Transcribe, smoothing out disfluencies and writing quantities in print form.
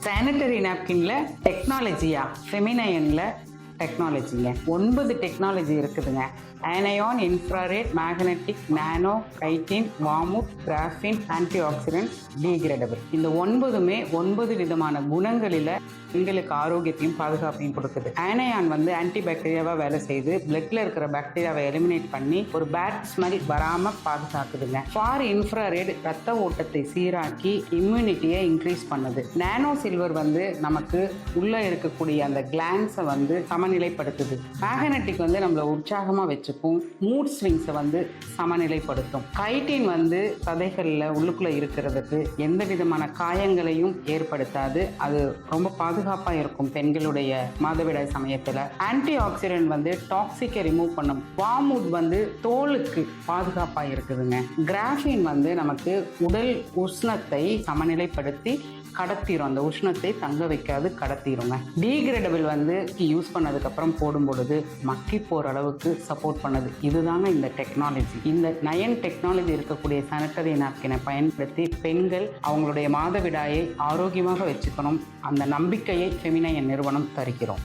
Sanitary நாப்கின்ல டெக்னாலஜியா ஃபெமினைன்ல டெக்னாலஜிங்க 9 technology இருக்குதுங்க. ஆனையான், infrared, magnetic, நானோ, chitin, வார்முத், கிராஃபின், anti accident, degradable. இந்த 9மே 9 விதமான குணங்களில் பெண்களுக்கு ஆரோக்கியத்தையும் பாதுகாப்பையும் கொடுக்குது. ஆனையான் ஆன்டி பாக்டீரியாவா வேலை செய்து பிளட்ல இருக்கிற பாக்டீரியாவை எலிமினேட் பண்ணி ஒரு பேட் ஸ்மெல் வராம பாதுகாக்குதுங்க. ஃபார் இன்ஃப்ராரெட் ரத்த ஓட்டத்தை சீராக்கி இம்யூனிட்டியை இன்க்ரீஸ் பண்ணுது. நானோ சில்வர் நமக்கு உள்ள இருக்கக்கூடிய அந்த கிளான்ஸை சமநிலைப்படுத்துது. மேக்னெட்டிக் நம்மளை உற்சாகமா வச்சுக்கும். மூட் ஸ்விங்ஸை சமநிலைப்படுத்தும். கைட்டின் சதைகள்ல உள்ளுக்குள்ள இருக்கிறதுக்கு எந்த விதமான காயங்களையும் ஏற்படுத்தாது. அது ரொம்ப பாதுகாப்பா இருக்கும் பெண்களுடைய மாதவிடாய் சமயத்துல. ஆன்டி ஆக்சிடென்ட் டாக்ஸிக்கை ரிமூவ் பண்ணும். வார்முத் தோலுக்கு பாதுகாப்பா இருக்குதுங்க. கிராஃபின் நமக்கு உடல் உஷ்ணத்தை சமநிலைப்படுத்தி கடத்திரும். அந்த உஷ்ணத்தை தங்க வைக்காது, கடத்திருங்க. டீகிரேடபிள் யூஸ் பண்ணதுக்கு அப்புறம் போடும் பொழுது மக்கி போற அளவுக்கு சப்போர்ட் பண்ணுது. இதுதாங்க இந்த டெக்னாலஜி. இந்த 9 டெக்னாலஜி இருக்கக்கூடிய சானிட்டரி நாப்கினை பயன்படுத்தி பெண்கள் அவங்களுடைய மாதவிடாயை ஆரோக்கியமாக வச்சுக்கணும். அந்த நம்பிக்கையை ஃபெமினைன் நிறுவனம் தருகிறோம்.